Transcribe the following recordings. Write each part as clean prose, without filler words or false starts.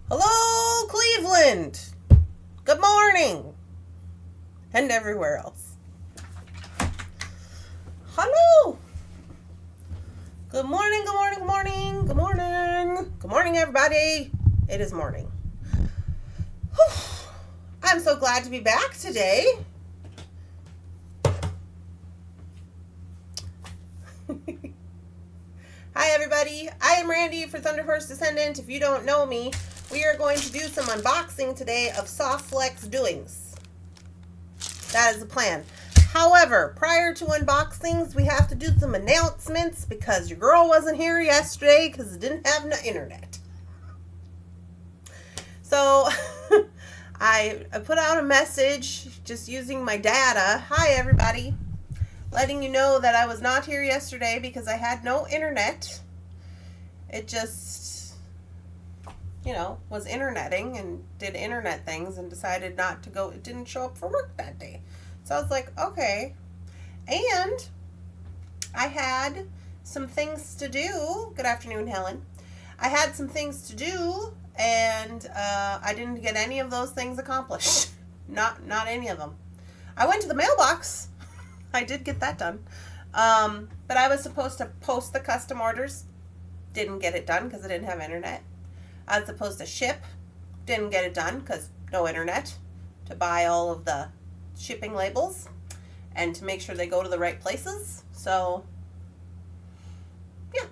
Hello, Cleveland. Good morning. And everywhere else. Hello. Good morning, good morning, good morning, good morning. Good morning, everybody. It is morning. Whew. I'm so glad to be back today. Hi, everybody. I am Randy for Thunderhorse, Descendant. If you don't know me, we are going to do some unboxing today of Soft Flex doings. That is the plan. However, prior to unboxings, we have to do some announcements because your girl wasn't here yesterday because it didn't have no internet. So I put out a message just using my data. Hi, everybody. Letting you know that I was not here yesterday because I had no internet. It just, was interneting and did internet things and decided not to go. It didn't show up for work that day. So I was like, okay. And I had some things to do. Good afternoon, Helen. I had some things to do, and I didn't get any of those things accomplished. Not any of them. I went to the mailbox. I did get that done. But I was supposed to post the custom orders. Didn't get it done because I didn't have internet. I was supposed to ship. Didn't get it done because no internet. To buy all of the shipping labels and to make sure they go to the right places. So, yeah.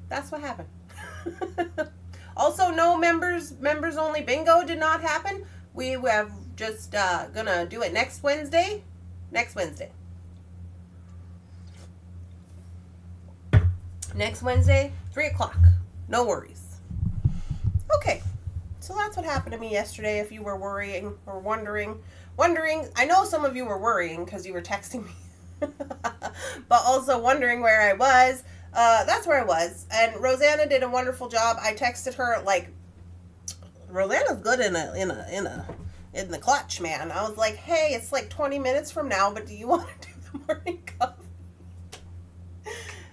That's what happened. Also, no members only bingo did not happen. We have just gonna do it next Wednesday. Next Wednesday, 3 o'clock. No worries. Okay, so that's what happened to me yesterday. If you were worrying or wondering, I know some of you were worrying because you were texting me, but also wondering where I was. That's where I was, and Rosanna did a wonderful job. I texted her Rosanna's good in the clutch, man. I was like, hey, it's like 20 minutes from now, but do you want to do the morning coffee?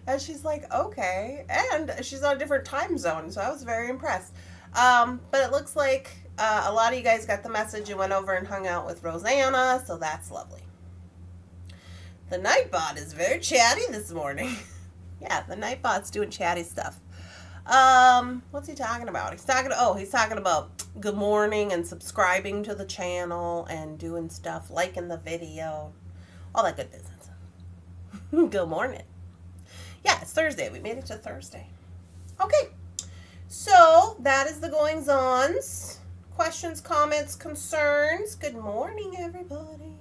And she's like, okay. And she's on a different time zone, so I was very impressed. But it looks like a lot of you guys got the message and went over and hung out with Rosanna, so that's lovely. The Nightbot is very chatty this morning. Yeah, the Nightbot's doing chatty stuff. What's he talking about? He's talking about good morning and subscribing to the channel and doing stuff, liking the video, all that good business. Good morning. Yeah, it's Thursday. We made it to Thursday. Okay. So, that is the goings-ons. Questions, comments, concerns. Good morning, everybody.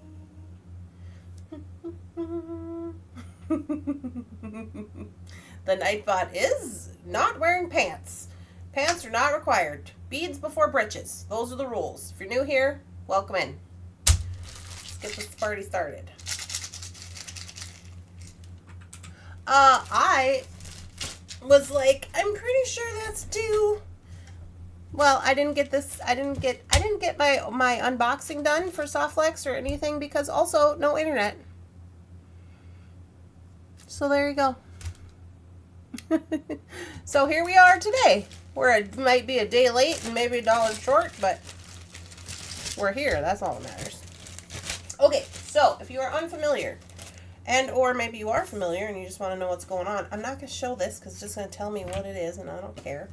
The Nightbot is not wearing pants. Pants are not required. Beads before breeches. Those are the rules. If you're new here, welcome in. Let's get this party started. I was like, I'm pretty sure that's due. Well, I didn't get my unboxing done for Softflex or anything because also no internet. So there you go. So here we are today. It might be a day late and maybe $1 short, but we're here. That's all that matters. Okay, so if you are unfamiliar, and or maybe you are familiar and you just want to know what's going on, I'm not going to show this because it's just going to tell me what it is and I don't care.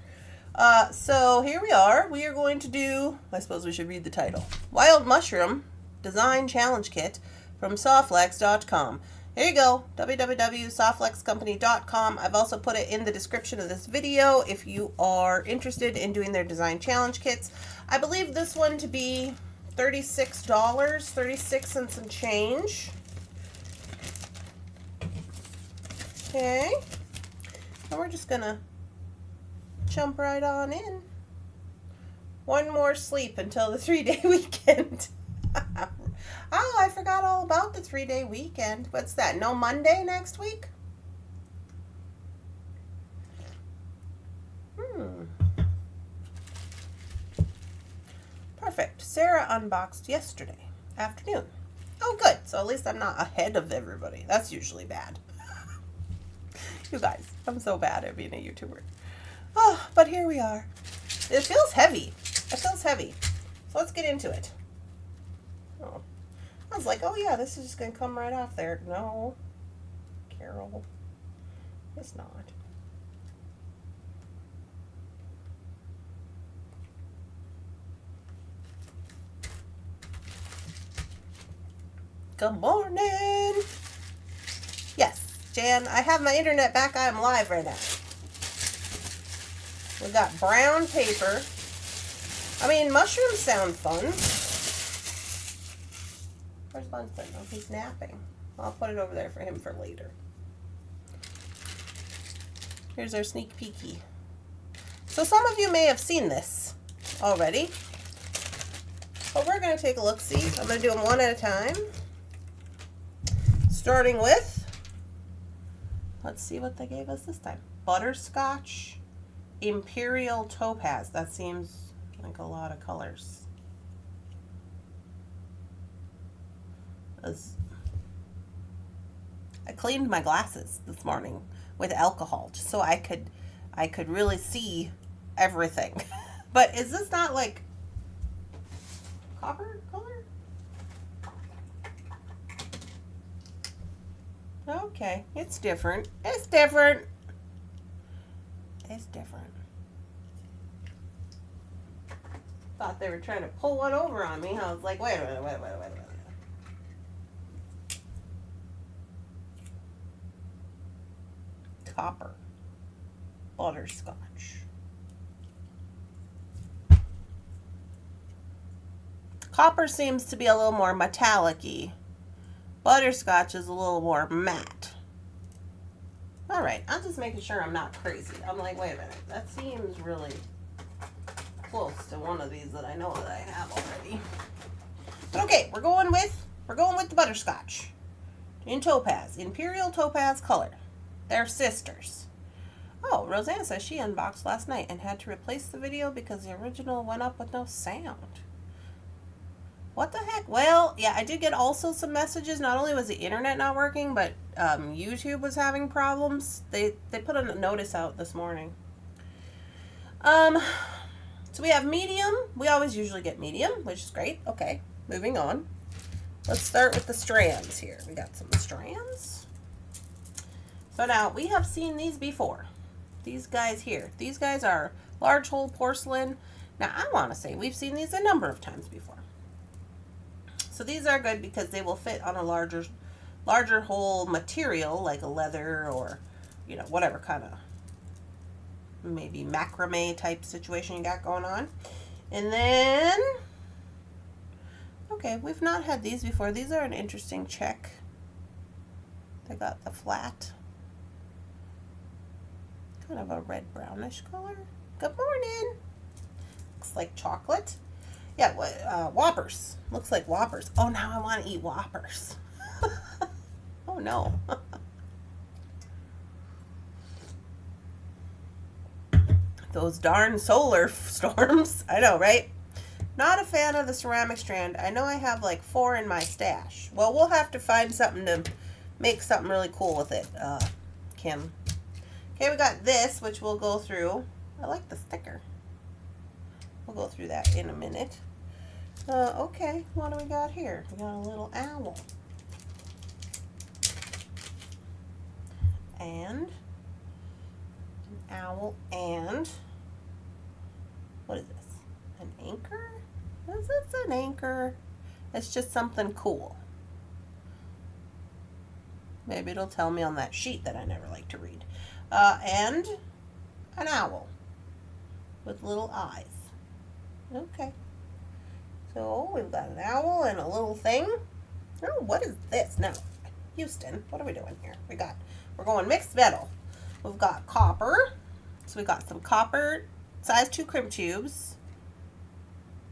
So here we are. We are going to do, I suppose we should read the title. Wild Mushroom Design Challenge Kit from Softflex.com. Here you go, www.softflexcompany.com. I've also put it in the description of this video if you are interested in doing their design challenge kits. I believe this one to be $36, 36 and some change. Okay, and we're just gonna jump right on in. One more sleep until the 3-day weekend. Oh, I forgot all about the 3-day weekend. What's that? No Monday next week? Perfect. Sarah unboxed yesterday afternoon. Oh, good. So at least I'm not ahead of everybody. That's usually bad. You guys, I'm so bad at being a YouTuber. Oh, but here we are. It feels heavy. It feels heavy. So let's get into it. Oh. I was like, oh yeah, this is just going to come right off there. No. Carol. It's not. Good morning. Yes, Jan, I have my internet back. I am live right now. We got brown paper. I mean, mushrooms sound fun. Where's Bunsen? Oh, he's napping. I'll put it over there for him for later. Here's our sneak peeky. So some of you may have seen this already. But we're going to take a look-see. I'm going to do them one at a time. Starting with, let's see what they gave us this time. Butterscotch Imperial Topaz. That seems like a lot of colors. I cleaned my glasses this morning with alcohol just so I could really see everything. But is this not like copper color? Okay, it's different. It's different. It's different. Thought they were trying to pull one over on me. I was like, wait a minute, wait a minute, wait a minute. Copper. Butterscotch. Copper seems to be a little more metallic-y. Butterscotch is a little more matte. Alright, I'm just making sure I'm not crazy. I'm like, wait a minute. That seems really close to one of these that I know that I have already. But okay, we're going with the butterscotch. In topaz. Imperial topaz color. They're sisters. Oh, Rosanna says she unboxed last night and had to replace the video because the original went up with no sound. What the heck? Well, yeah, I did get also some messages. Not only was the internet not working, but YouTube was having problems. They put a notice out this morning. So we have medium. We always usually get medium, which is great. Okay, moving on. Let's start with the strands here. We got some strands. So now, we have seen these before. These guys here. These guys are large hole porcelain. Now, I want to say we've seen these a number of times before. So these are good because they will fit on a larger hole material like a leather or, you know, whatever kind of maybe macrame type situation you got going on. And then, okay, we've not had these before. These are an interesting check. They got the flat, kind of a red brownish color. Good morning. Looks like chocolate. Yeah, Whoppers. Looks like Whoppers. Oh, now I want to eat Whoppers. Oh, no. Those darn solar storms. I know, right? Not a fan of the ceramic strand. I know I have like 4 in my stash. Well, we'll have to find something to make something really cool with it, Kim. Okay, we got this, which we'll go through. I like the sticker. We'll go through that in a minute. Okay, what do we got here? We got a little owl. And an owl and what is this? An anchor? Is this an anchor? It's just something cool. Maybe it'll tell me on that sheet that I never like to read. And an owl with little eyes. Okay. So we've got an owl and a little thing. Oh, what is this? Now, Houston, what are we doing here? We're going mixed metal. We've got copper. So we got some copper size 2 crimp tubes.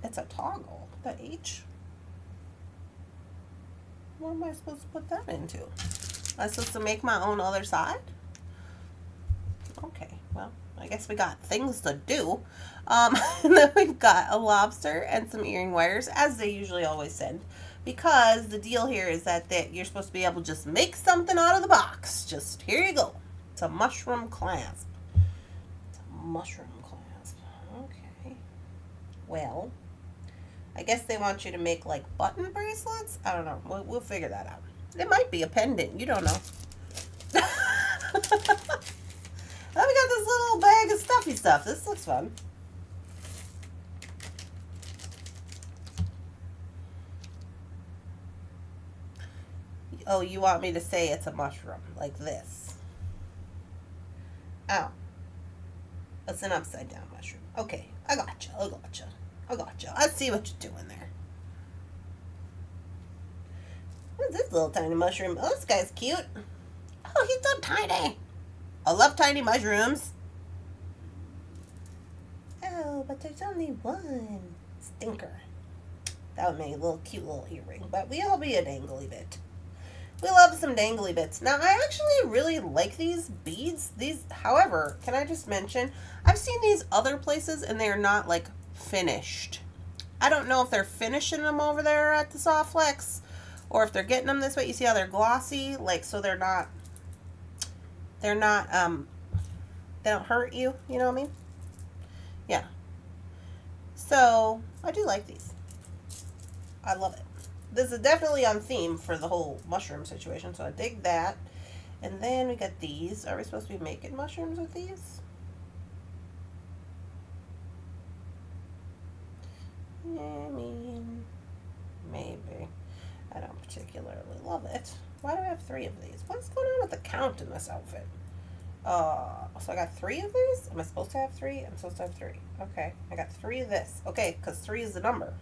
It's a toggle. The H. What am I supposed to put that into? Am I supposed to make my own other side? Okay, well, I guess we got things to do. And then we've got a lobster and some earring wires, as they usually always send. Because the deal here is that you're supposed to be able to just make something out of the box. Just, here you go. It's a mushroom clasp. It's a mushroom clasp. Okay. Well, I guess they want you to make like button bracelets. I don't know. We'll figure that out. It might be a pendant. You don't know. Oh, we got this little bag of stuffy stuff. This looks fun. Oh, you want me to say it's a mushroom, like this. Oh. It's an upside down mushroom. Okay, I gotcha. I see what you're doing there. What's this little tiny mushroom? Oh, this guy's cute. Oh, he's so tiny. I love tiny mushrooms. Oh, but there's only one. Stinker. That would make a little cute little earring, but we'll be a dangly bit. We love some dangly bits. Now, I actually really like these beads. However, can I just mention, I've seen these other places and they're not like finished. I don't know if they're finishing them over there at the Soft Flex or if they're getting them this way. You see how they're glossy? Like, so they don't hurt you. You know what I mean? Yeah. So, I do like these. I love it. This is definitely on theme for the whole mushroom situation, so I dig that. And then we got these. Are we supposed to be making mushrooms with these? I mean, maybe. I don't particularly love it. Why do I have 3 of these? What's going on with the count in this outfit? So I got 3 of these? Am I supposed to have 3? I'm supposed to have 3. Okay, I got 3 of this. Okay, because 3 is the number.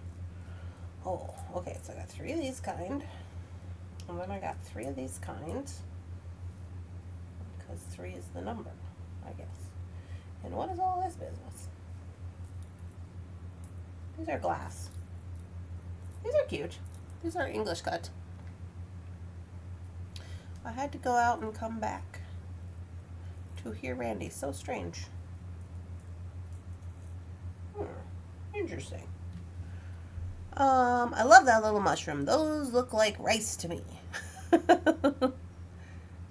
Oh, okay, so I got 3 of these kind. And then I got 3 of these kinds. Because 3 is the number, I guess. And what is all this business? These are glass. These are cute. These are English cut. I had to go out and come back to hear Randy. So strange. Interesting. I love that little mushroom. Those look like rice to me.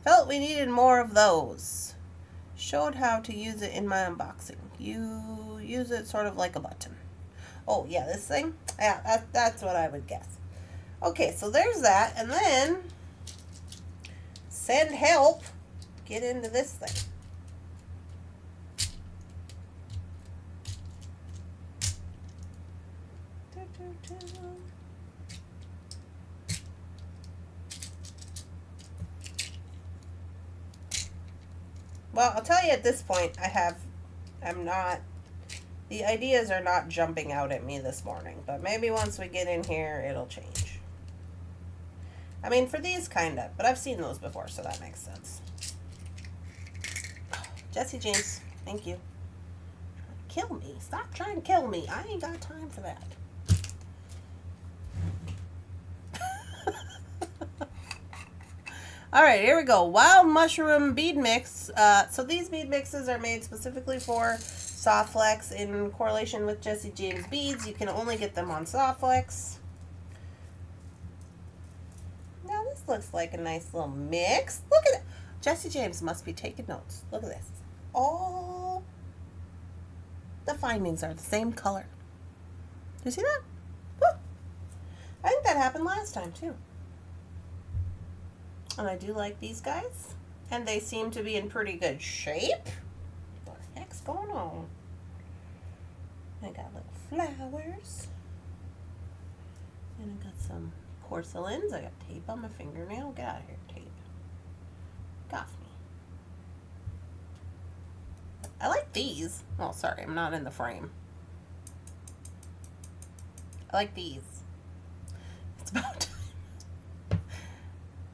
Felt we needed more of those. Showed how to use it in my unboxing. You use it sort of like a button. Oh, yeah, this thing? Yeah, that's what I would guess. Okay, so there's that. And then, send help. Get into this thing. Well, I'll tell you at this point, the ideas are not jumping out at me this morning, but maybe once we get in here, it'll change. I mean, for these kind of, but I've seen those before, so that makes sense. Jesse James, thank you. Kill me. Stop trying to kill me. I ain't got time for that. All right, here we go. Wild mushroom bead mix. So these bead mixes are made specifically for Soft Flex in correlation with Jesse James beads. You can only get them on Soft Flex. Now this looks like a nice little mix. Look at it. Jesse James must be taking notes. Look at this. All the findings are the same color. Do you see that? Woo. I think that happened last time too. And I do like these guys. And they seem to be in pretty good shape. What the heck's going on? I got little flowers. And I got some porcelains. I got tape on my fingernail. Get out of here, tape. Get off me. I like these. Oh, sorry, I'm not in the frame. I like these. It's about time.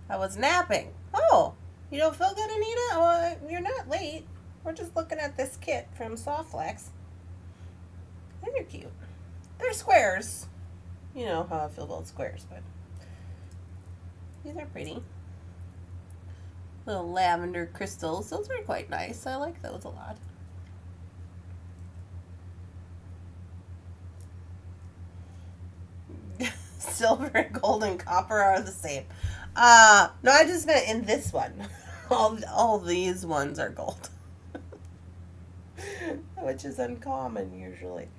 I was napping. Oh, you don't feel good, Anita? Oh, you're not late. We're just looking at this kit from Soft Flex. They're cute. They're squares. You know how I feel about squares, but these are pretty. Little lavender crystals. Those are quite nice. I like those a lot. Silver and gold and copper are the same. No, I just meant in this one. All these ones are gold. Which is uncommon usually.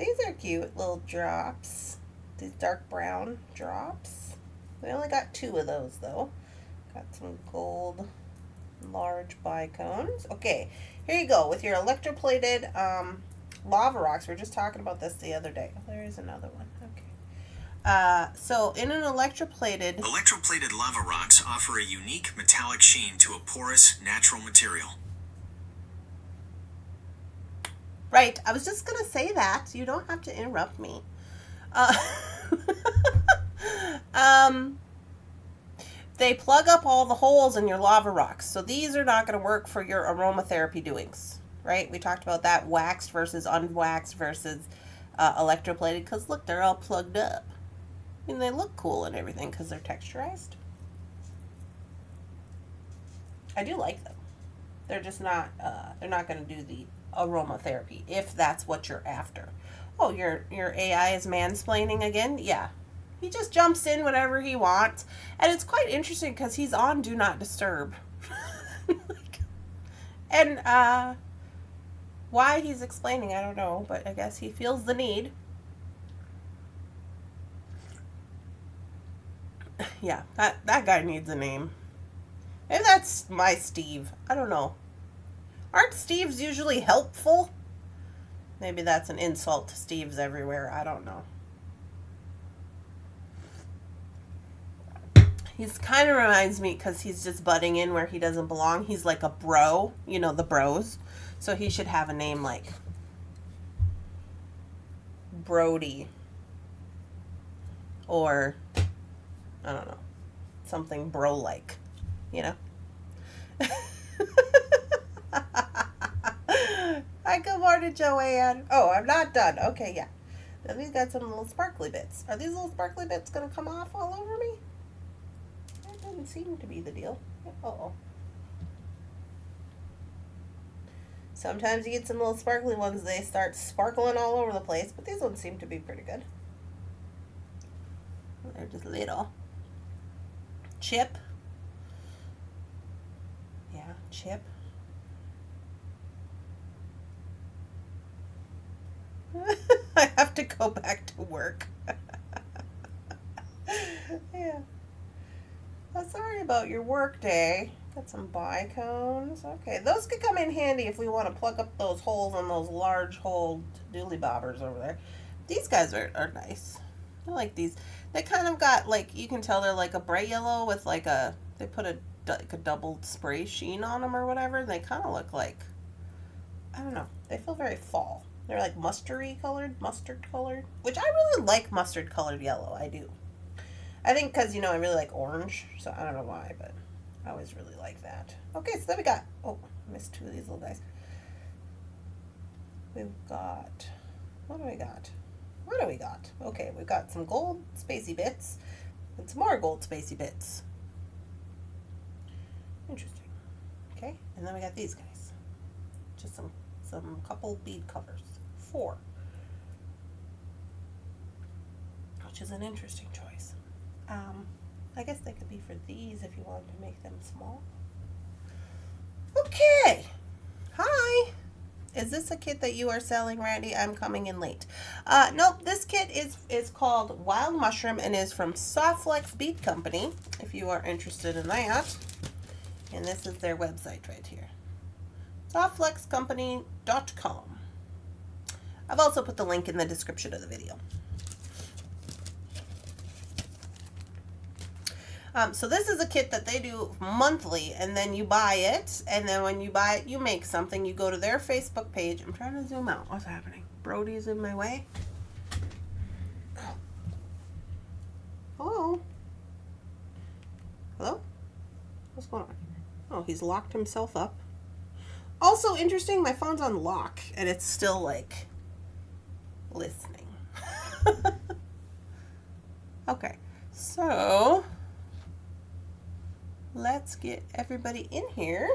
These are cute little drops. These dark brown drops. We only got 2 of those though. Got some gold large bicones. Okay, here you go with your electroplated lava rocks. We were just talking about this the other day. There is another one. Okay. So in an electroplated lava rocks offer a unique metallic sheen to a porous natural material. Right, I was just gonna say that. You don't have to interrupt me. They plug up all the holes in your lava rocks. So these are not going to work for your aromatherapy doings, right? We talked about that, waxed versus unwaxed versus electroplated, because look, they're all plugged up. And they look cool and everything because they're texturized. I do like them. They're just not, they're not going to do the aromatherapy if that's what you're after. Oh, your AI is mansplaining again? Yeah. He just jumps in whenever he wants. And it's quite interesting because he's on Do Not Disturb. And why he's explaining, I don't know. But I guess he feels the need. Yeah, that guy needs a name. Maybe that's my Steve. I don't know. Aren't Steves usually helpful? Maybe that's an insult to Steves everywhere. I don't know. He's kind of reminds me because he's just butting in where he doesn't belong. He's like a bro, you know, the bros. So he should have a name like Brody. Or, I don't know, something bro-like, you know? Hi, good morning, Joanne. Oh, I'm not done. Okay, yeah. Then we've got some little sparkly bits. Are these little sparkly bits going to come off all over me? That doesn't seem to be the deal. Uh-oh. Sometimes you get some little sparkly ones, they start sparkling all over the place, but these ones seem to be pretty good. They're just little. Chip. Yeah, chip. I have to go back to work. Yeah. Oh, sorry about your work day. Got some bicones. Okay, those could come in handy if we want to plug up those holes on those large hole dooley bobbers over there. These guys are nice. I like these. They kind of got, like, you can tell they're like a bright yellow with like a, they put a double spray sheen on them or whatever. They kind of look like, I don't know, they feel very fall. They're like mustard colored, which I really like mustard colored yellow. I do. I think because, you know, I really like orange, so I don't know why, but I always really like that. Okay, so then we got, oh, I missed 2 of these little guys. We've got, what do we got? What do we got? Okay, we've got some gold spacey bits and some more gold spacey bits. Interesting. Okay, and then we got these guys. Just some couple bead covers. 4. Which is an interesting choice. I guess they could be for these if you wanted to make them small. Okay. Hi. Is this a kit that you are selling, Randy? I'm coming in late. Nope, this kit is called Wild Mushroom and is from Softflex Bead Company, if you are interested in that. And this is their website right here. softflexcompany.com. I've also put the link in the description of the video. So this is a kit that they do monthly, and then you buy it, and then when you buy it, you make something. You go to their Facebook page. I'm trying to zoom out. What's happening? Brody's in my way. Hello? Hello? What's going on? Oh, he's locked himself up. Also interesting, my phone's on lock, and it's still, like, listening. Okay, so let's get everybody in here.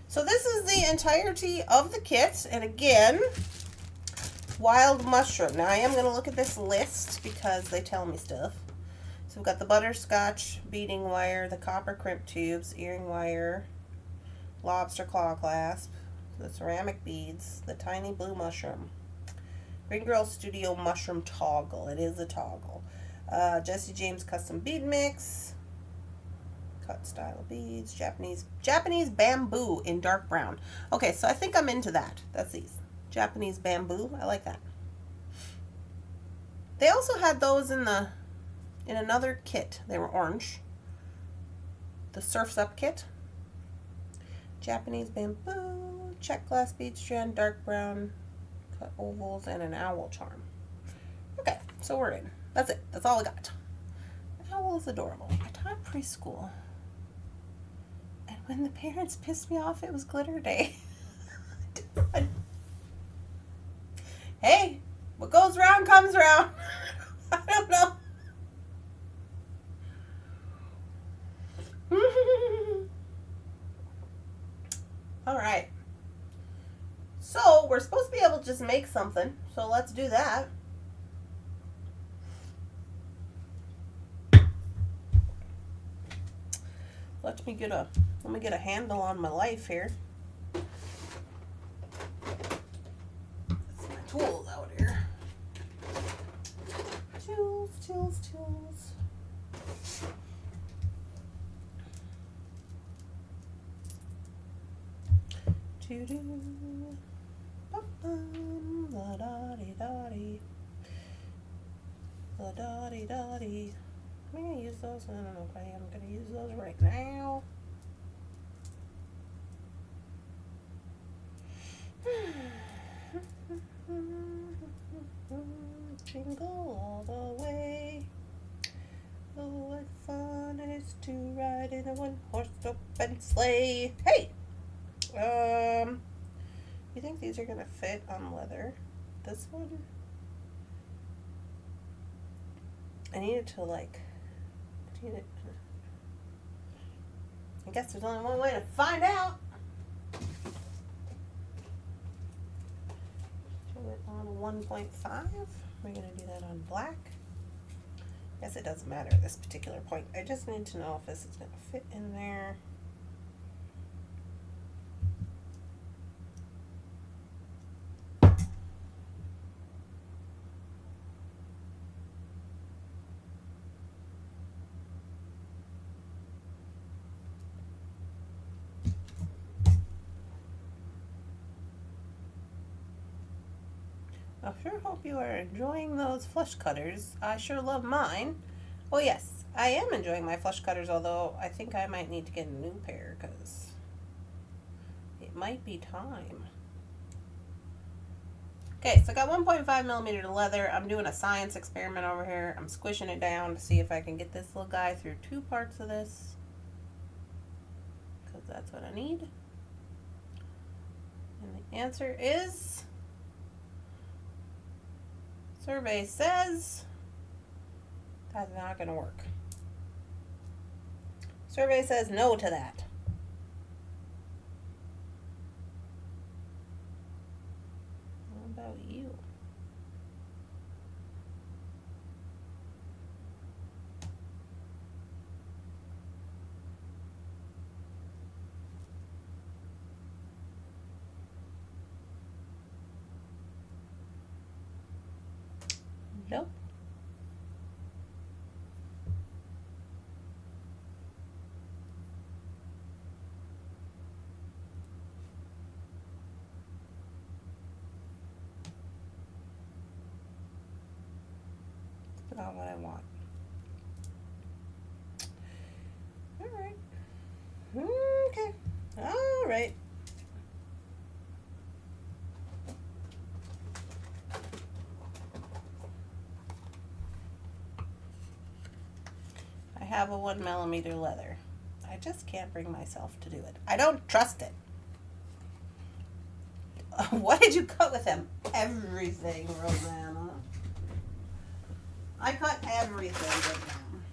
So this is the entirety of the kit, and again, wild mushroom. Now I am going to look at this list because they tell me stuff. So we've got the butterscotch beading wire, the copper crimp tubes, earring wire, lobster claw clasp, the ceramic beads, the tiny blue mushroom, Green Girl Studio Mushroom Toggle. It is a toggle. Jesse James Custom Bead Mix. Cut style beads. Japanese bamboo in dark brown. Okay, so I think I'm into that. That's these. Japanese bamboo. I like that. They also had those in another kit. They were orange. The Surf's Up kit. Japanese bamboo, check glass bead strand, dark brown, cut ovals, and an owl charm. Okay, so we're in. That's it. That's all I got. The owl is adorable. I taught preschool. And when the parents pissed me off, it was glitter day. Hey, what goes round comes round. I don't know. All right. So we're supposed to be able to just make something. So let's do that. Let me get a handle on my life here. That's my tools out here. Tools. La-da-dee-da-dee. La-da-dee-da-dee. I'm going to use those. I don't know if I am going to use those right now. Jingle all the way. Oh, what fun it is to ride in a one-horse open sleigh. Hey! You think these are going to fit on leather? This one? I need it to I guess there's only one way to find out. Do it on 1.5. We're going to do that on black. Guess it doesn't matter at this particular point. I just need to know if this is going to fit in there. I sure hope you are enjoying those flush cutters. I sure love mine. Oh yes, I am enjoying my flush cutters, although I think I might need to get a new pair because it might be time. Okay, so I got 1.5 millimeter leather. I'm doing a science experiment over here. I'm squishing it down to see if I can get this little guy through 2 parts of this, because that's what I need. And the answer is... survey says that's not going to work. Survey says no to that. What about you? Nope. It's not what I want. All right. Okay. All right. I have a 1 millimeter leather. I just can't bring myself to do it. I don't trust it. What did you cut with them? Everything, Rosanna. I cut everything with them.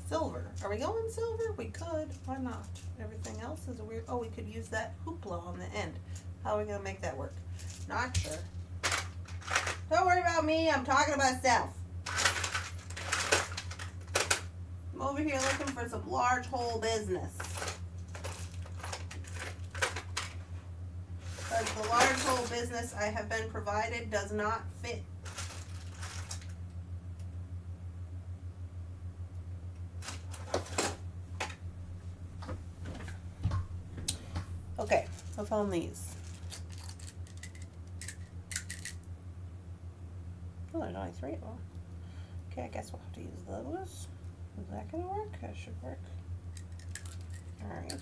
Silver. Are we going silver? We could. Why not? Everything else is a weird... oh, we could use that hoopla on the end. How are we going to make that work? Not sure. Don't worry about me. I'm talking about self. I'm over here looking for some large hole business. because the large hole business I have been provided does not fit. Okay, I found these. Oh, there's only 3 of them. Okay, I guess we'll have to use those. Is that gonna work? That should work. Alright.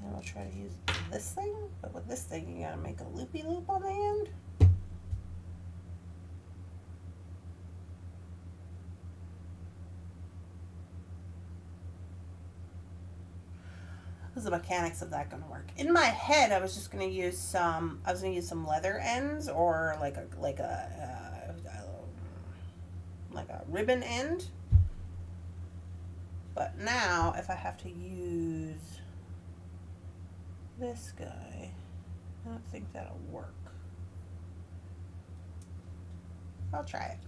And we'll try to use this thing, but with this thing you gotta make a loopy loop on the end. How's the mechanics of that gonna work? In my head I was just gonna use some leather ends or like a ribbon end. But now if I have to use this guy, I don't think that'll work. I'll try it.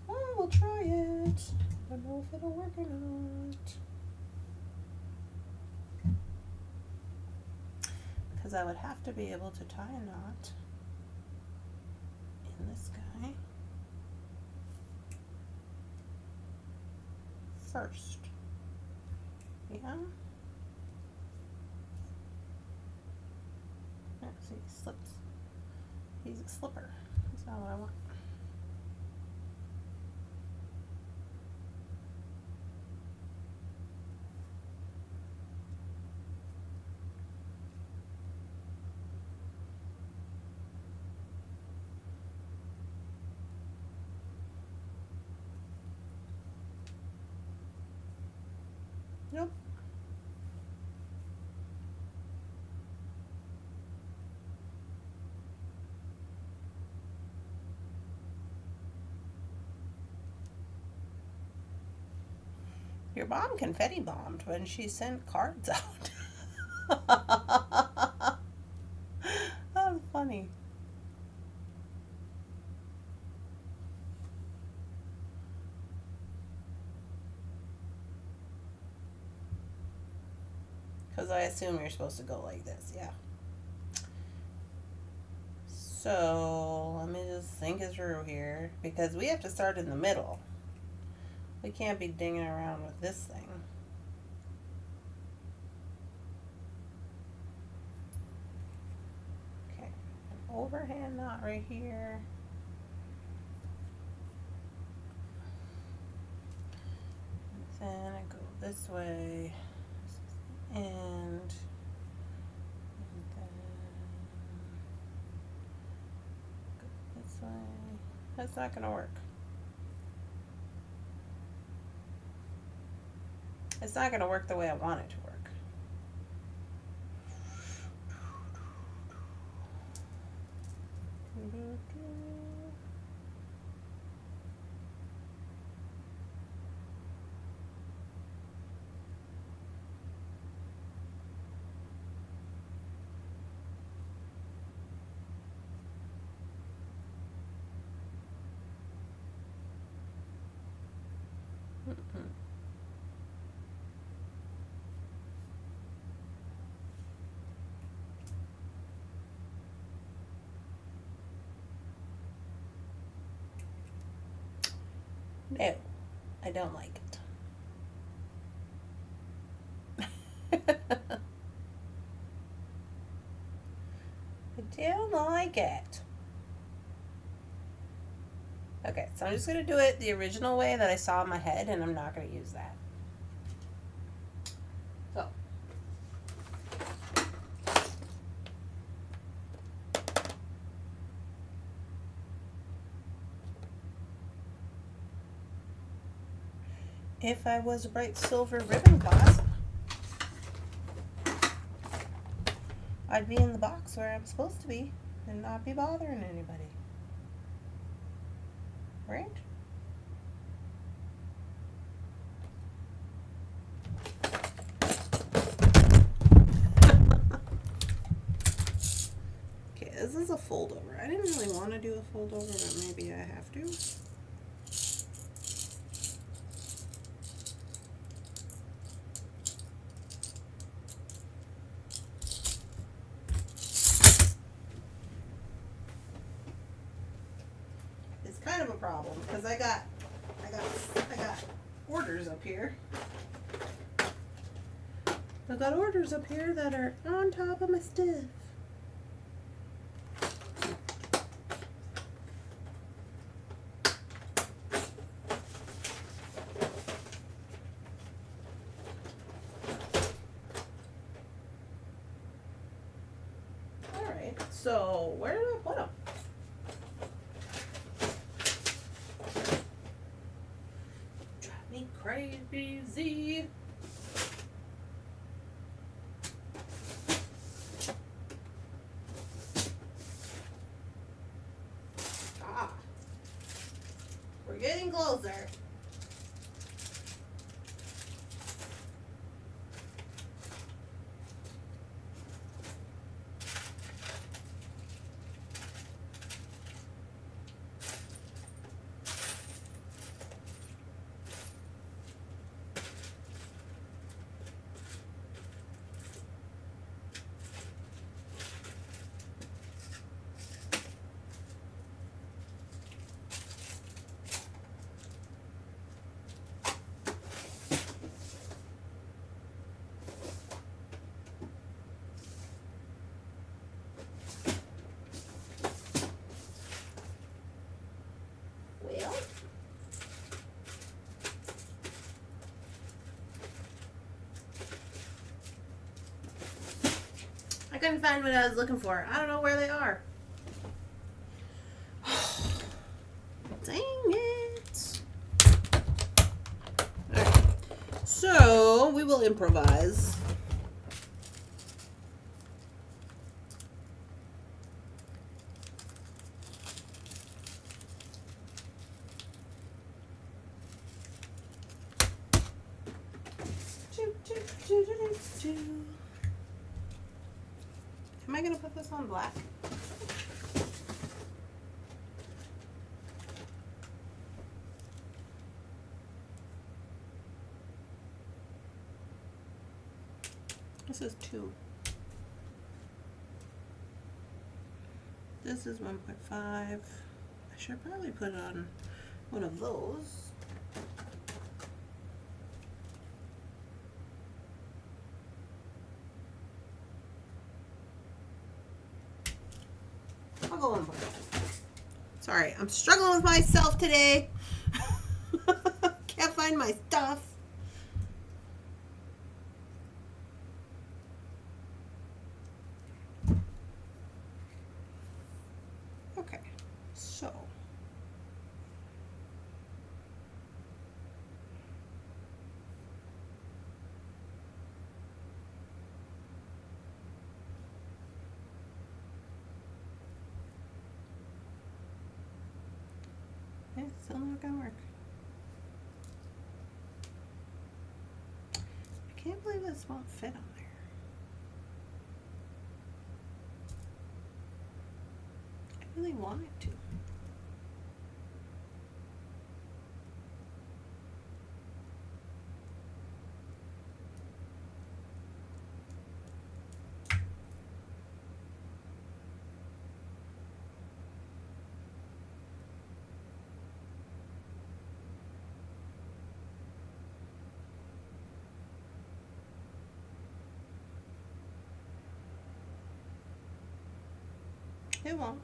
Oh, we'll try it. I don't know if it'll work or not. Because I would have to be able to tie a knot in this guy first. Yeah. See, he slips. He's a slipper. That's not what I want. Nope. Your mom confetti bombed when she sent cards out. That was funny. Because I assume you're supposed to go like this, yeah. So, let me just think it through here. Because we have to start in the middle. We can't be dinging around with this thing. Okay, an overhand knot right here. And then I go this way. And then go this way. That's not gonna work. It's not gonna work the way I want it to work. No, I don't like it. I don't like it. Okay, so I'm just going to do it the original way that I saw in my head, and I'm not going to use that. So. If I was a bright silver ribbon clasp, I'd be in the box where I'm supposed to be and not be bothering anybody. Right? Okay, this is a fold over. I didn't really want to do a fold over, but maybe I have to. of a problem because I got orders up here. I've got orders up here that are on top of my stuff. Alright, so where did I put them? Drive me crazy. We're getting closer. Well, I couldn't find what I was looking for. I don't know where they are. Dang it. Alright. So, we will improvise. Am I going to put this on black? This is 2. This is 1.5. I should probably put it on one of those. I'll go on black. Sorry, I'm struggling with myself today. Can't find my stuff. Okay, so it's still not gonna work. I can't believe this won't fit on there. I really want it to. It won't.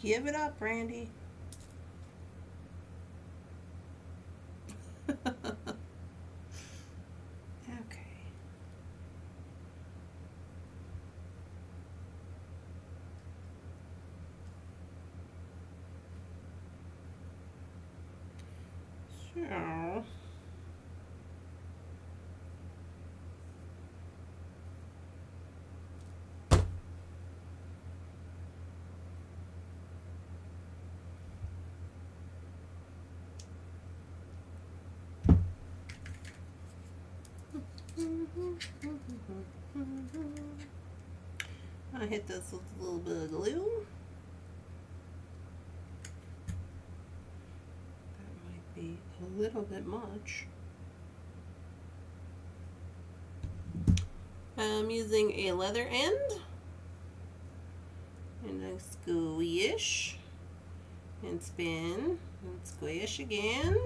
Give it up, Randy. Okay. So I hit this with a little bit of glue. That might be a little bit much. I'm using a leather end and a squish And spin. And squish again.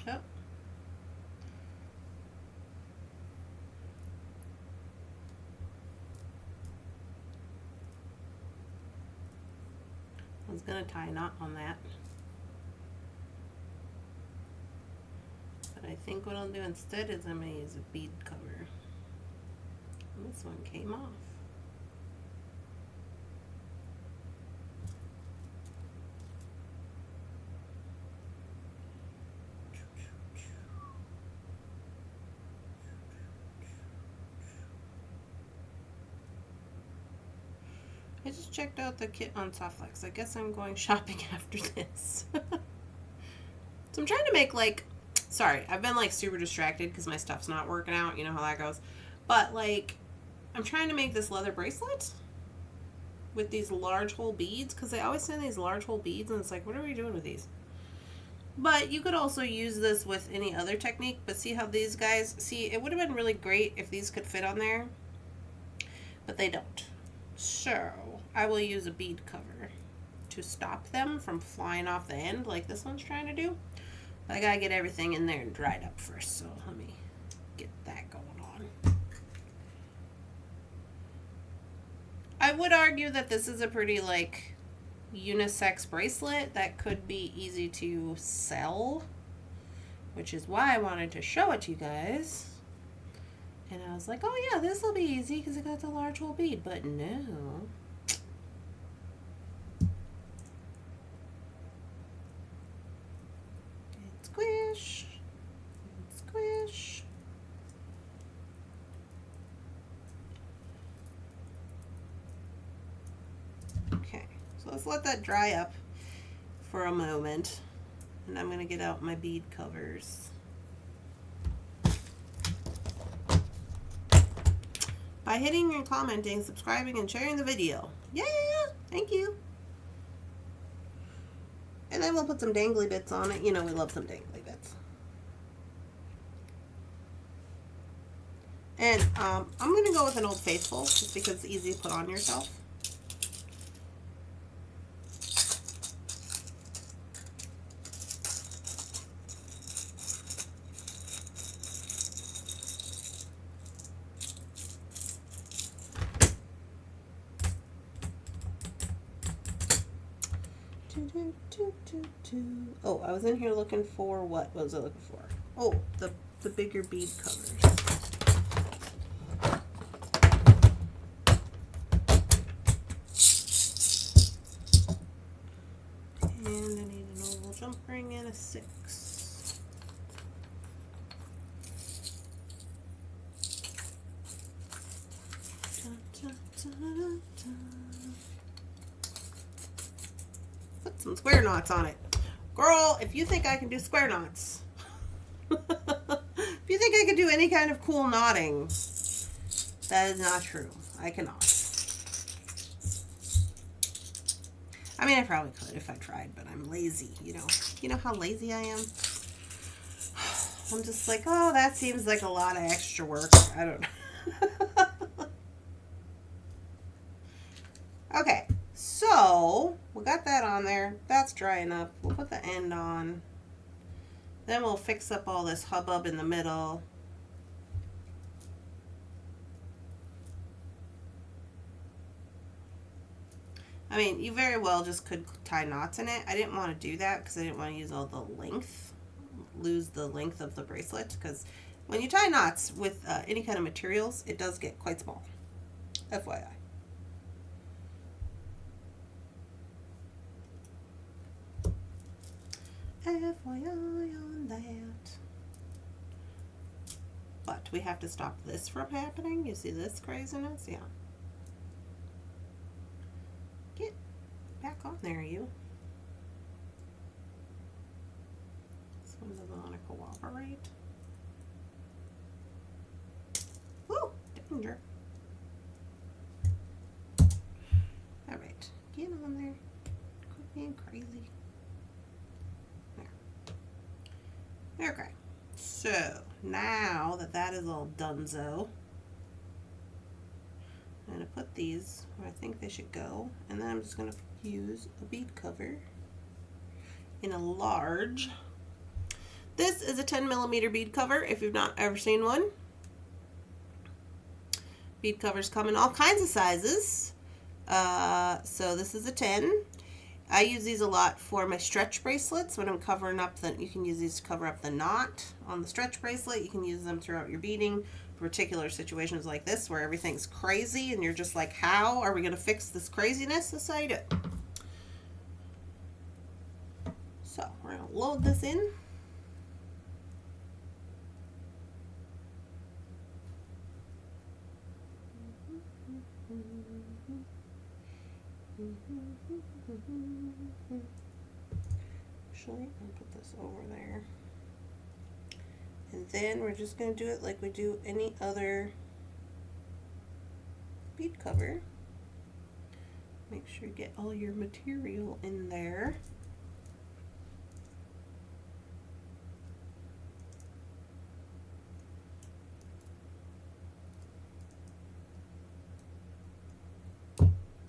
Oh. I was going to tie a knot on that. But I think what I'll do instead is I'm going to use a bead cover. This one came off. I just checked out the kit on Softflex. I guess I'm going shopping after this. So I'm trying to make like, sorry, I've been like super distracted because my stuff's not working out. You know how that goes. But like, I'm trying to make this leather bracelet with these large hole beads because they always send these large hole beads and it's like, what are we doing with these? But you could also use this with any other technique. But see how these guys, see, it would have been really great if these could fit on there. But they don't. So I will use a bead cover to stop them from flying off the end like this one's trying to do. But I gotta get everything in there and dried up first, so let me get that going on. I would argue that this is a pretty like unisex bracelet that could be easy to sell, which is why I wanted to show it to you guys. And I was like, oh yeah, this will be easy because it got the large hole bead, but no. And squish. And squish. Okay, so let's let that dry up for a moment. And I'm going to get out my bead covers. By hitting and commenting, subscribing, and sharing the video. Yeah, thank you. And then we'll put some dangly bits on it. You know, we love some dangly bits. And I'm going to go with an Old Faithful, just because it's easy to put on yourself. Oh, I was in here looking for, what was I looking for? Oh, the bigger bead covers. And I need an oval jump ring and a 6. Put some square knots on it. Girl, if you think I can do square knots, if you think I can do any kind of cool knotting, that is not true. I cannot. I mean, I probably could if I tried, but I'm lazy, you know. You know how lazy I am? I'm just like, oh, that seems like a lot of extra work. I don't know. Okay, so we got that on there. That's dry enough. We'll put the end on. Then we'll fix up all this hubbub in the middle. I mean, you very well just could tie knots in it. I didn't want to do that because I didn't want to use all the length, lose the length of the bracelet, because when you tie knots with any kind of materials, it does get quite small. FYI. FYI on that. But we have to stop this from happening. You see this craziness? Yeah. Get back on there, you. This one doesn't want to cooperate. Woo! Danger. Being crazy. There. Okay. So, now that that is all donezo, I'm going to put these where I think they should go. And then I'm just going to use a bead cover in a large. This is a 10mm bead cover if you've not ever seen one. Bead covers come in all kinds of sizes. So this is a 10. I use these a lot for my stretch bracelets when I'm covering up you can use these to cover up the knot on the stretch bracelet. You can use them throughout your beading for particular situations like this where everything's crazy and you're just like, how are we going to fix this craziness? That's how you do it. So we're going to load this in. Actually, I'll put this over there. And then we're just going to do it like we do any other bead cover. Make sure you get all your material in there.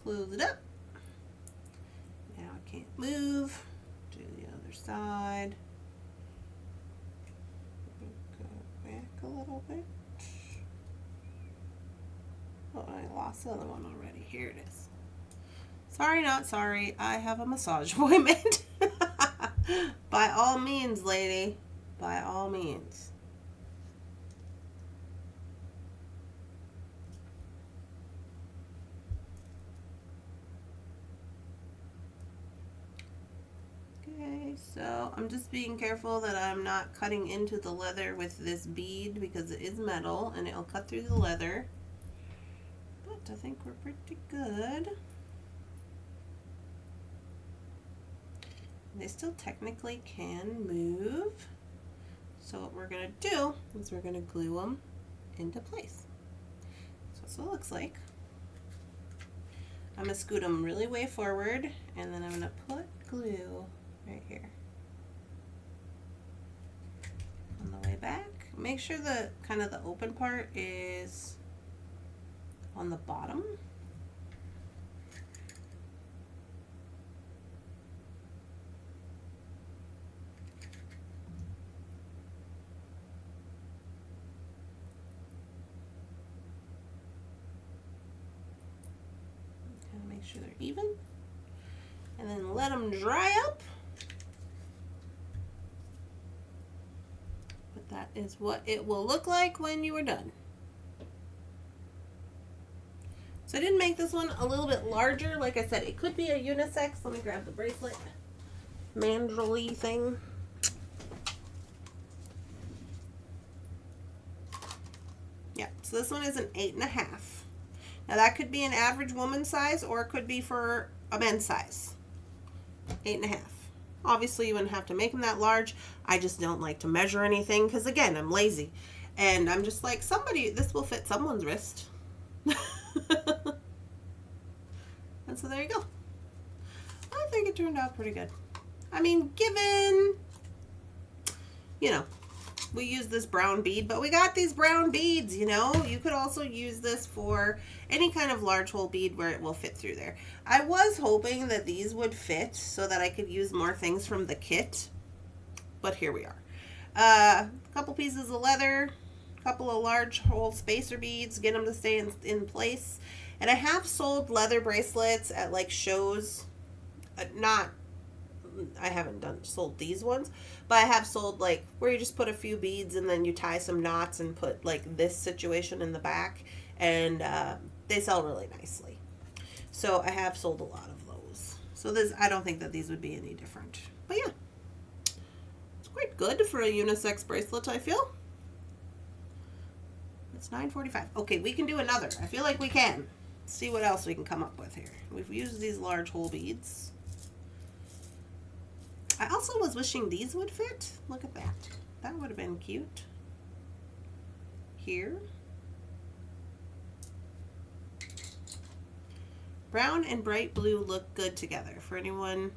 Close it up. Now I can't move. Do the other side. Go back a little bit. Oh, I lost the other one already. Here it is. Sorry, not sorry. I have a massage appointment. By all means, lady. By all means. Okay, so I'm just being careful that I'm not cutting into the leather with this bead because it is metal and it'll cut through the leather. But I think we're pretty good. They still technically can move. So what we're going to do is we're going to glue them into place. So that's what it looks like. I'm going to scoot them really way forward and then I'm going to put glue right here on the way back. Make sure the kind of the open part is on the bottom. Kind of make sure they're even and then let them dry up. That is what it will look like when you are done. So I didn't make this one a little bit larger. Like I said, it could be a unisex. Let me grab the bracelet. Mandrel-y thing. Yeah, so this one is an 8.5. Now that could be an average woman size or it could be for a men's size. 8.5. Obviously, you wouldn't have to make them that large. I just don't like to measure anything because, again, I'm lazy. And I'm just like, this will fit someone's wrist. And so there you go. I think it turned out pretty good. I mean, given, you know, we use this brown bead, but we got these brown beads, you know. You could also use this for any kind of large hole bead where it will fit through there. I was hoping that these would fit so that I could use more things from the kit, but here we are. A couple pieces of leather, a couple of large hole spacer beads, get them to stay in place. And I have sold leather bracelets at like shows, I haven't sold these ones, but I have sold like where you just put a few beads and then you tie some knots and put like this situation in the back, and they sell really nicely. So I have sold a lot of those. So I don't think that these would be any different. But yeah, it's quite good for a unisex bracelet, I feel. It's $9.45. Okay, we can do another. I feel like we can. Let's see what else we can come up with here. We've used these large hole beads. I also was wishing these would fit. Look at that. That would have been cute. Here. Brown and bright blue look good together. For anyone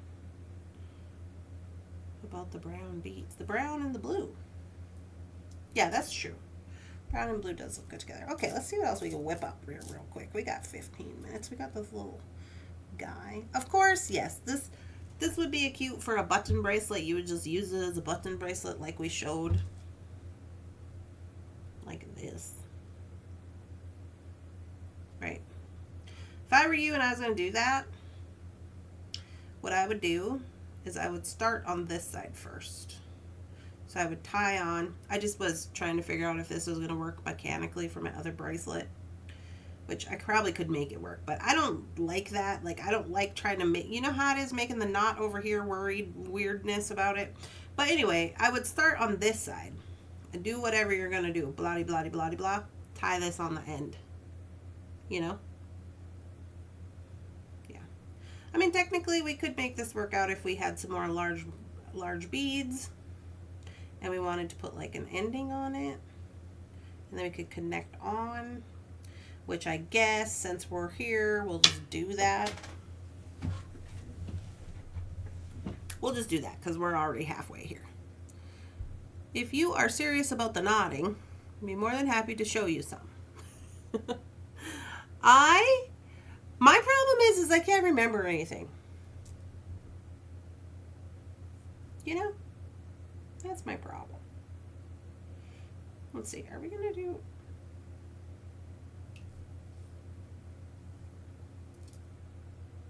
about the brown beads. The brown and the blue. Yeah, that's true. Brown and blue does look good together. Okay, let's see what else we can whip up real quick. We got 15 minutes. We got this little guy. Of course, yes, this would be cute for a button bracelet. You would just use it as a button bracelet like we showed. Like this. Right. If I were you and I was going to do that, what I would do is I would start on this side first. So I would tie on. I just was trying to figure out if this was going to work mechanically for my other bracelet, which I probably could make it work, but I don't like that. Like, I don't like trying to make, you know how it is making the knot over here, weirdness about it. But anyway, I would start on this side and do whatever you're going to do. Blah, blah, blah, blah, blah. Tie this on the end. You know? Yeah. I mean, technically we could make this work out if we had some more large beads and we wanted to put like an ending on it. And then we could connect on, which I guess since we're here, we'll just do that. We'll just do that because we're already halfway here. If you are serious about the knotting, I'd be more than happy to show you some. My problem is I can't remember anything. You know? That's my problem. Let's see, are we gonna do...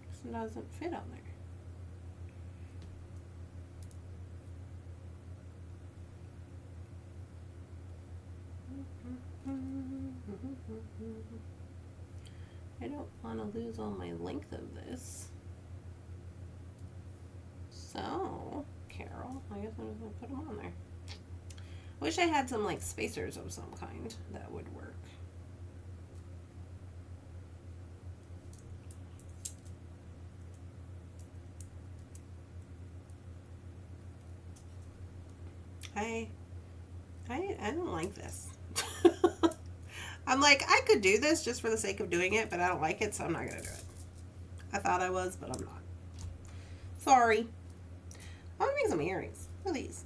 This doesn't fit on there. I don't want to lose all my length of this. So, Carol, I guess I'm just going to put them on there. Wish I had some like spacers of some kind that would work. I don't like this. I'm like, I could do this just for the sake of doing it, but I don't like it, so I'm not going to do it. I thought I was, but I'm not. Sorry. I'm going to make some earrings. Look at these.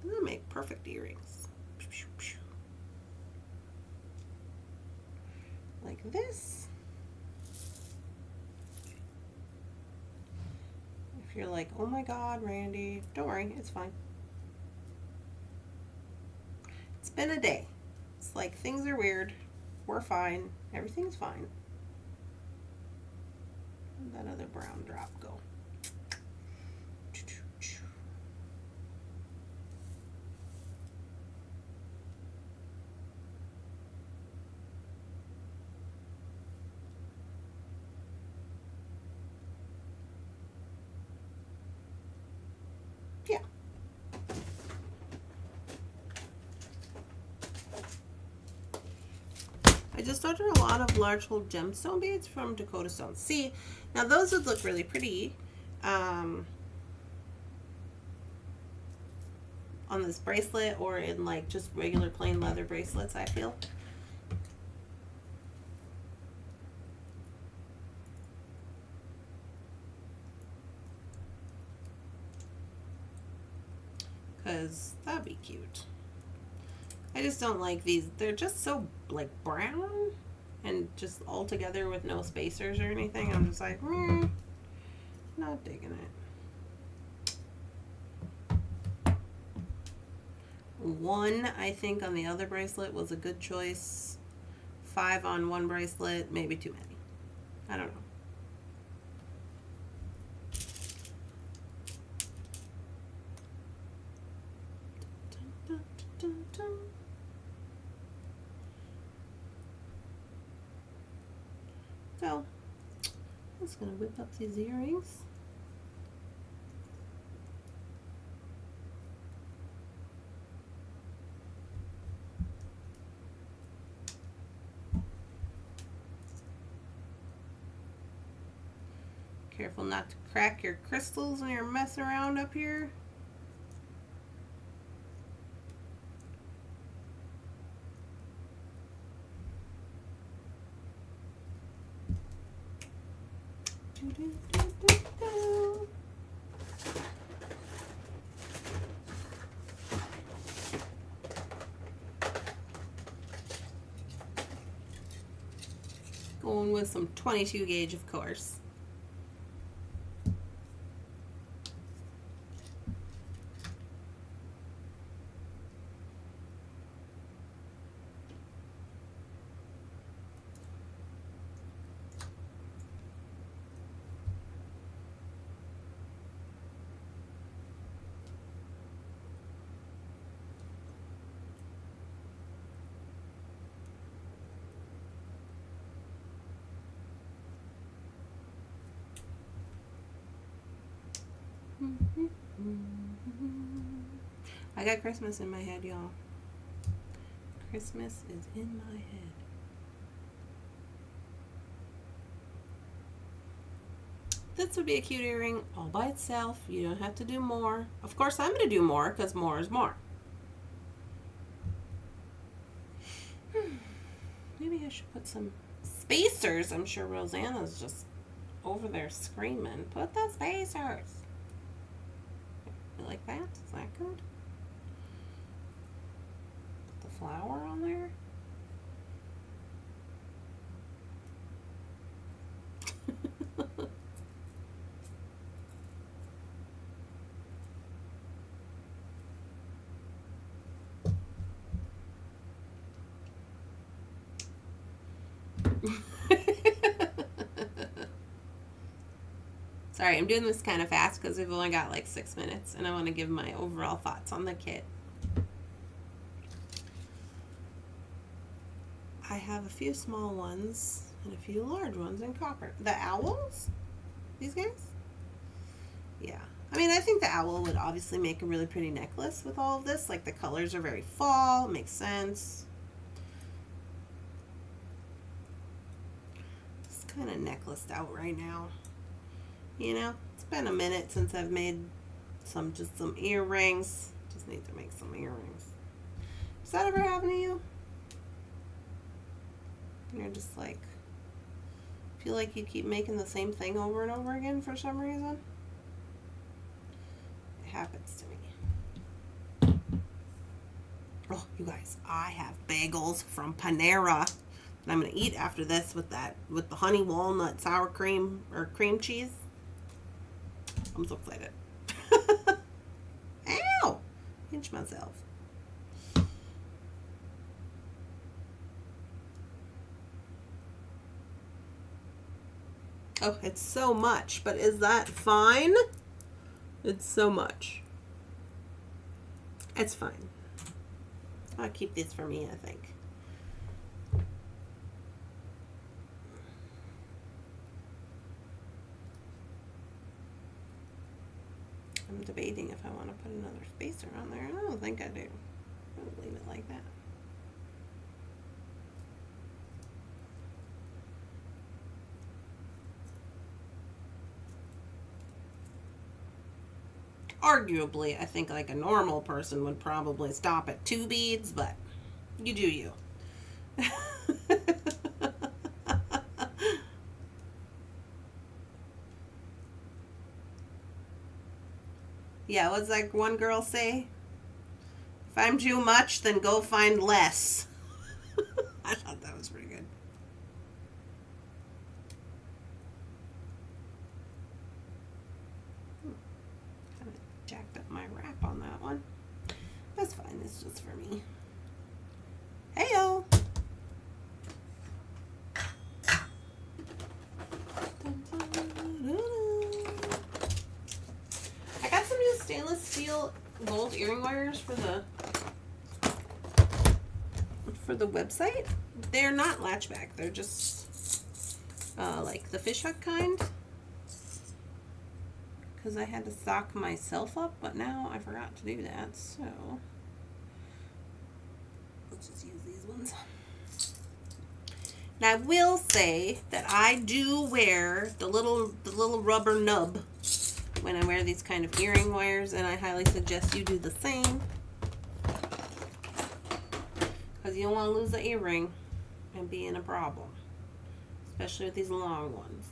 I'm going to make perfect earrings. Like this. If you're like, oh my God, Randy, don't worry, it's fine. It's been a day. It's like things are weird. We're fine. Everything's fine. Where'd that other brown drop go? Yeah. I just ordered a lot of large hole gemstone beads from Dakota Stone. See, now those would look really pretty on this bracelet or in like just regular plain leather bracelets, I feel. Because that'd be cute. I just don't like these. They're just so like brown and just all together with no spacers or anything. I'm just like, not digging it. One, I think, on the other bracelet was a good choice. 5 on one bracelet, maybe too many. I don't know. So, I'm just going to whip up these earrings. Careful not to crack your crystals when you're messing around up here. Going with some 22 gauge, of course. I got Christmas in my head, y'all. Christmas is in my head. This would be a cute earring all by itself. You don't have to do more. Of course, I'm going to do more because more is more. Maybe I should put some spacers. I'm sure Rosanna's just over there screaming. Put the spacers. You like that? Is that good? Put the flower on there. Sorry, I'm doing this kind of fast because we've only got like 6 minutes and I want to give my overall thoughts on the kit. I have a few small ones and a few large ones in copper. The owls? These guys? Yeah. I mean, I think the owl would obviously make a really pretty necklace with all of this. Like, the colors are very fall. It makes sense. It's kind of necklaced out right now. You know? It's been a minute since I've made some earrings. Just need to make some earrings. Does that ever happen to you? You're just like, feel like you keep making the same thing over and over again for some reason? It happens to me. Oh, you guys, I have bagels from Panera that I'm gonna eat after this with the honey walnut sour cream or cream cheese. I'm so excited. Ow! Pinch myself. Oh, it's so much, but is that fine? It's so much. It's fine. I'll keep these for me, I think. I'm debating if I want to put another spacer on there. I don't think I do. I'll leave it like that. Arguably, I think like a normal person would probably stop at 2 beads, but you do you. Yeah, what's like one girl say? If I'm too much, then go find less. I thought that was pretty good. Kind of jacked up my wrap on that one. That's fine. It's just for me. Heyo! I got some new stainless steel gold earring wires for the website. They're not latchback. They're just like the fishhook kind. Because I had to stock myself up, but now I forgot to do that, so let's just use these ones. And I will say that I do wear the little rubber nub when I wear these kind of earring wires, and I highly suggest you do the same. Because you don't want to lose the earring and be in a problem. Especially with these long ones.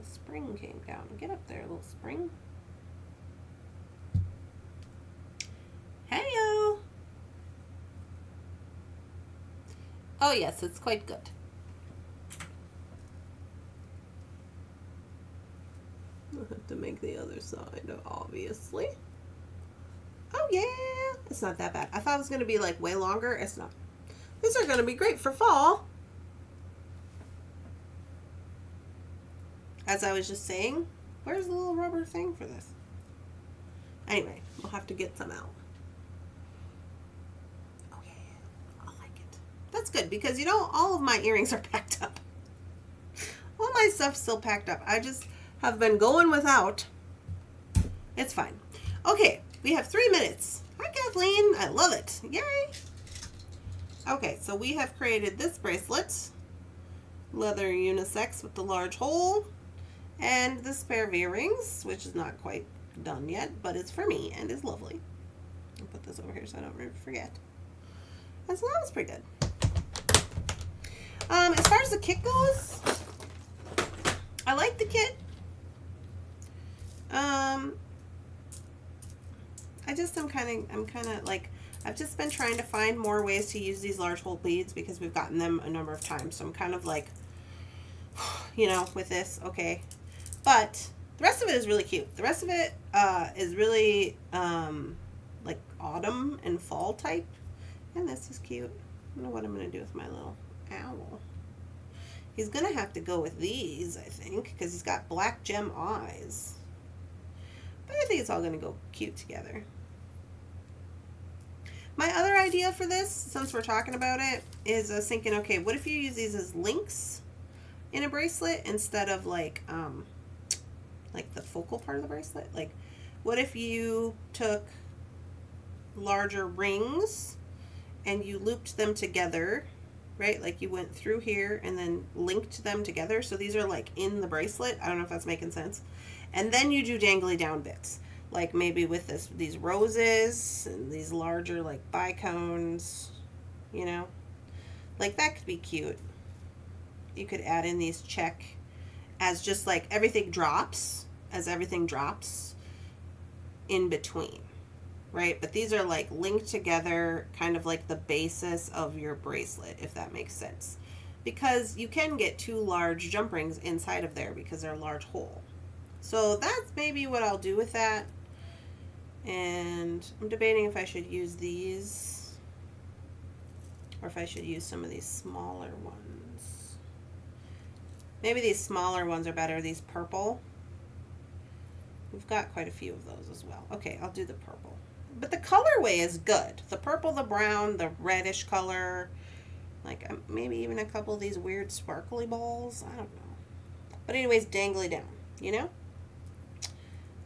little spring came down. Get up there, little spring. Heyo! Oh yes, it's quite good. I'll have to make the other side, obviously. Oh yeah! It's not that bad. I thought it was going to be like way longer. It's not. These are going to be great for fall. As I was just saying, where's the little rubber thing for this? Anyway, we'll have to get some out. Oh yeah, I like it. That's good because you know all of my earrings are packed up. All my stuff's still packed up. I just have been going without. It's fine. Okay, we have 3 minutes. Hi Kathleen, I love it. Yay! Okay, so we have created this bracelet, leather unisex with the large hole, and this pair of earrings, which is not quite done yet, but it's for me and is lovely. I'll put this over here so I don't forget. And so that was pretty good. As far as the kit goes, I like the kit. I'm kind of like, I've just been trying to find more ways to use these large hole beads because we've gotten them a number of times. So I'm kind of like, you know, with this, okay. But the rest of it is really cute. The rest of it is really like autumn and fall type. And this is cute. I don't know what I'm going to do with my little owl. He's going to have to go with these, I think, because he's got black gem eyes. But I think it's all going to go cute together. My other idea for this, since we're talking about it, is I was thinking, okay, what if you use these as links in a bracelet instead of like the focal part of the bracelet? Like, what if you took larger rings and you looped them together, right? Like you went through here and then linked them together. So these are like in the bracelet. I don't know if that's making sense. And then you do dangly down bits. Like maybe with these roses and these larger like bicones, you know, like that could be cute. You could add in these check as just like everything drops in between, right? But these are like linked together, kind of like the basis of your bracelet, if that makes sense. Because you can get 2 large jump rings inside of there because they're a large hole. So that's maybe what I'll do with that. And I'm debating if I should use these or if I should use some of these smaller ones. Maybe these smaller ones are better, these purple. We've got quite a few of those as well. Okay, I'll do the purple. But the colorway is good. The purple, the brown, the reddish color. Like maybe even a couple of these weird sparkly balls. I don't know. But anyways, dangly down, you know?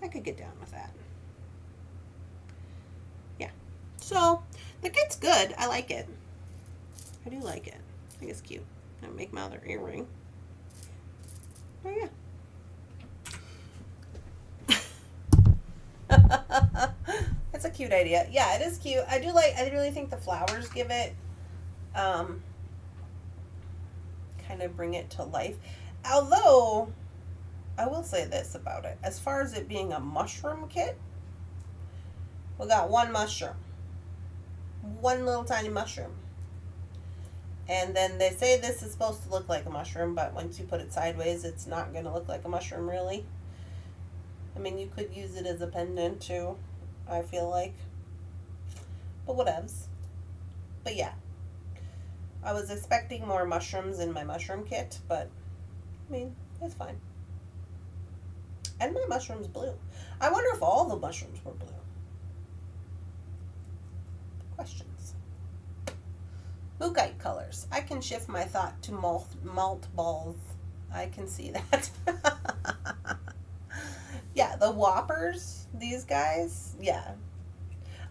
I could get down with that. Yeah. So, the kit's good. I like it. I do like it. I think it's cute. I'm gonna make my other earring. Oh, yeah. That's a cute idea. Yeah, it is cute. I really think the flowers give it, kind of bring it to life. Although, I will say this about it. As far as it being a mushroom kit, we got one mushroom. One little tiny mushroom. And then they say this is supposed to look like a mushroom, but once you put it sideways, it's not going to look like a mushroom, really. I mean, you could use it as a pendant, too, I feel like. But whatevs. But yeah. I was expecting more mushrooms in my mushroom kit, but, I mean, it's fine. And my mushroom's blue. I wonder if all the mushrooms were blue. Questions. Mookite colors. I can shift my thought to malt balls. I can see that. Yeah, the whoppers, these guys, yeah.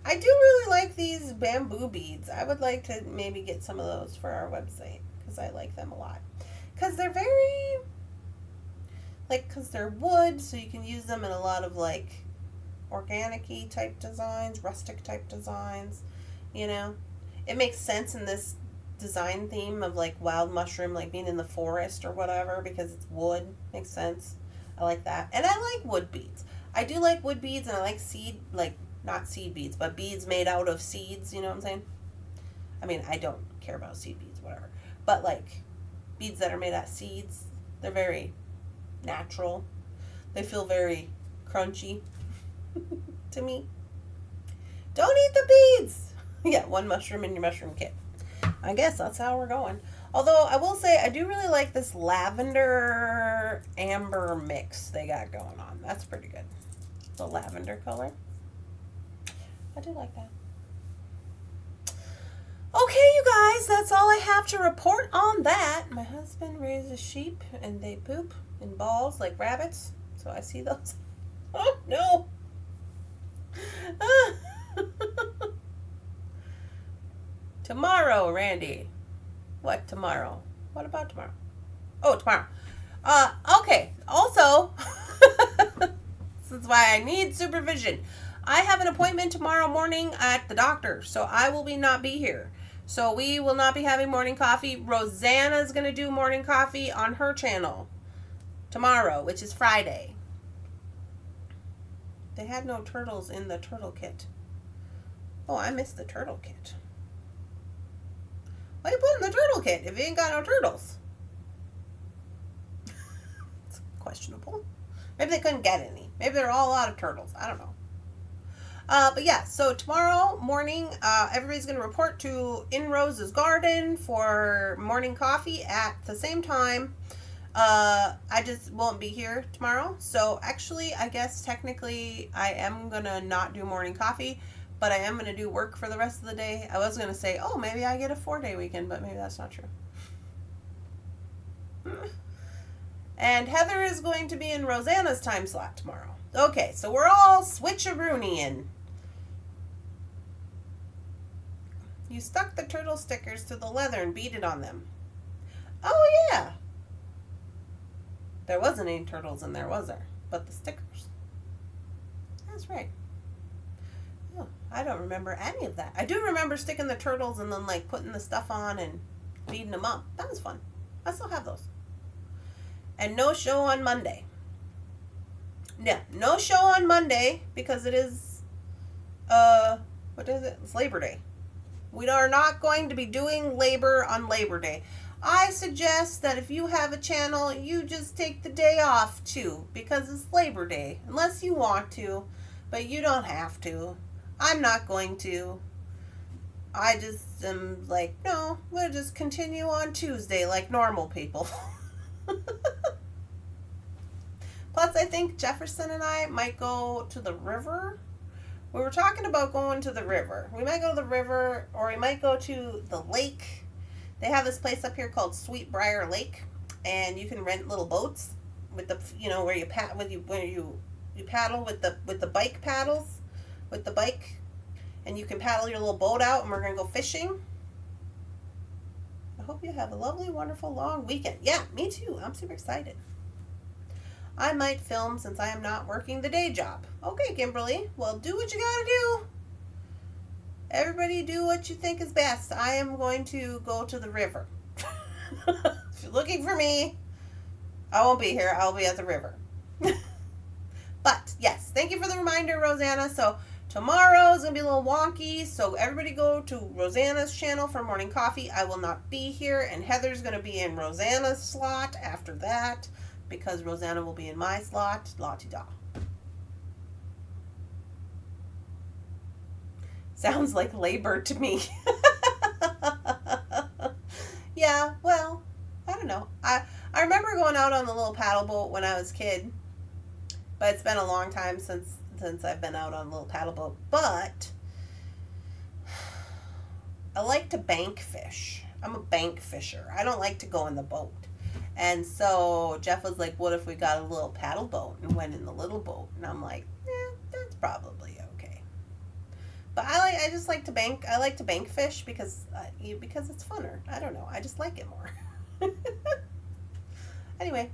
I do really like these bamboo beads. I would like to maybe get some of those for our website because I like them a lot. Because they're very, like, because they're wood, so you can use them in a lot of, like, organic-y type designs, rustic type designs, you know. It makes sense in this design theme of, like, wild mushroom, like, being in the forest or whatever because it's wood. Makes sense. I like that. And I like wood beads. I do like wood beads, and I like not seed beads, but beads made out of seeds, you know what I'm saying? I mean, I don't care about seed beads, whatever. But like beads that are made out of seeds, they're very natural. They feel very crunchy to me. Don't eat the beads! Yeah, one mushroom in your mushroom kit. I guess that's how we're going. Although, I will say, I do really like this lavender amber mix they got going on. That's pretty good. The lavender color. I do like that. Okay, you guys, that's all I have to report on that. My husband raises sheep, and they poop in balls like rabbits. So I see those. Oh, no. Tomorrow, Randy. What tomorrow? What about tomorrow? Oh, tomorrow. Okay. Also, this is why I need supervision. I have an appointment tomorrow morning at the doctor, so I will not be here. So we will not be having morning coffee. Rosanna's going to do morning coffee on her channel tomorrow, which is Friday. They had no turtles in the turtle kit. Oh, I missed the turtle kit. Why are you putting the turtle kit if you ain't got no turtles? It's questionable. Maybe they couldn't get any. Maybe they're all out of turtles. I don't know. But yeah, so tomorrow morning, everybody's going to report to In Rose's Garden for morning coffee at the same time. I just won't be here tomorrow. So actually, I guess technically I am going to not do morning coffee, but I am going to do work for the rest of the day. I was going to say, oh, maybe I get a 4-day weekend, but maybe that's not true. And Heather is going to be in Rosanna's time slot tomorrow. Okay, so we're all switcherooning. You stuck the turtle stickers to the leather and beaded on them. Oh, yeah. There wasn't any turtles in there, was there? But the stickers. That's right. Oh, I don't remember any of that. I do remember sticking the turtles and then like putting the stuff on and beading them up. That was fun. I still have those. And no show on Monday. Yeah, no show on Monday because it is, what is it? It's Labor Day. We are not going to be doing labor on Labor Day. I suggest that if you have a channel, you just take the day off too, because it's Labor Day. Unless you want to, but you don't have to. I'm not going to. I just am like, no, we'll just continue on Tuesday like normal people. Plus, I think Jefferson and I might go to the river. We were talking about going to the river. We might go to the river, or we might go to the lake. They have this place up here called Sweetbriar Lake, and you can rent little boats with the, where you paddle with the bike paddles, with the bike, and you can paddle your little boat out, and we're gonna go fishing. I hope you have a lovely, wonderful, long weekend. Yeah, me too. I'm super excited. I might film since I am not working the day job. Okay, Kimberly. Well, do what you gotta do. Everybody do what you think is best. I am going to go to the river. If you're looking for me, I won't be here. I'll be at the river. But, yes, thank you for the reminder, Rosanna. So, tomorrow is going to be a little wonky. So, everybody go to Rosanna's channel for morning coffee. I will not be here. And Heather's going to be in Rosanna's slot after that, because Rosanna will be in my slot. La-ti-da. Sounds like labor to me. Yeah, well, I don't know. I remember going out on the little paddle boat when I was a kid, but it's been a long time since I've been out on a little paddle boat. But I like to bank fish. I'm a bank fisher. I don't like to go in the boat. And so Jeff was like, what if we got a little paddle boat and went in the little boat? And I'm like, that's probably okay. But I just like to bank. I like to bank fish because it's funner. I don't know. I just like it more. Anyway.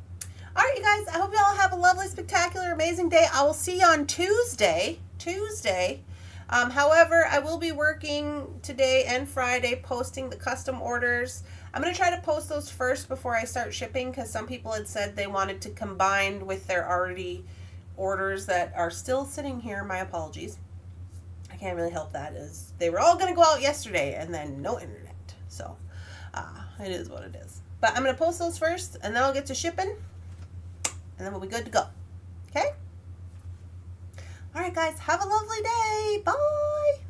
All right, you guys. I hope you all have a lovely, spectacular, amazing day. I will see you on Tuesday. However, I will be working today and Friday posting the custom orders. I'm going to try to post those first before I start shipping, because some people had said they wanted to combine with their already orders that are still sitting here. My apologies. I can't really help that. Is they were all going to go out yesterday and then no internet. So it is what it is. But I'm going to post those first, and then I'll get to shipping, and then we'll be good to go. Okay? All right, guys. Have a lovely day. Bye.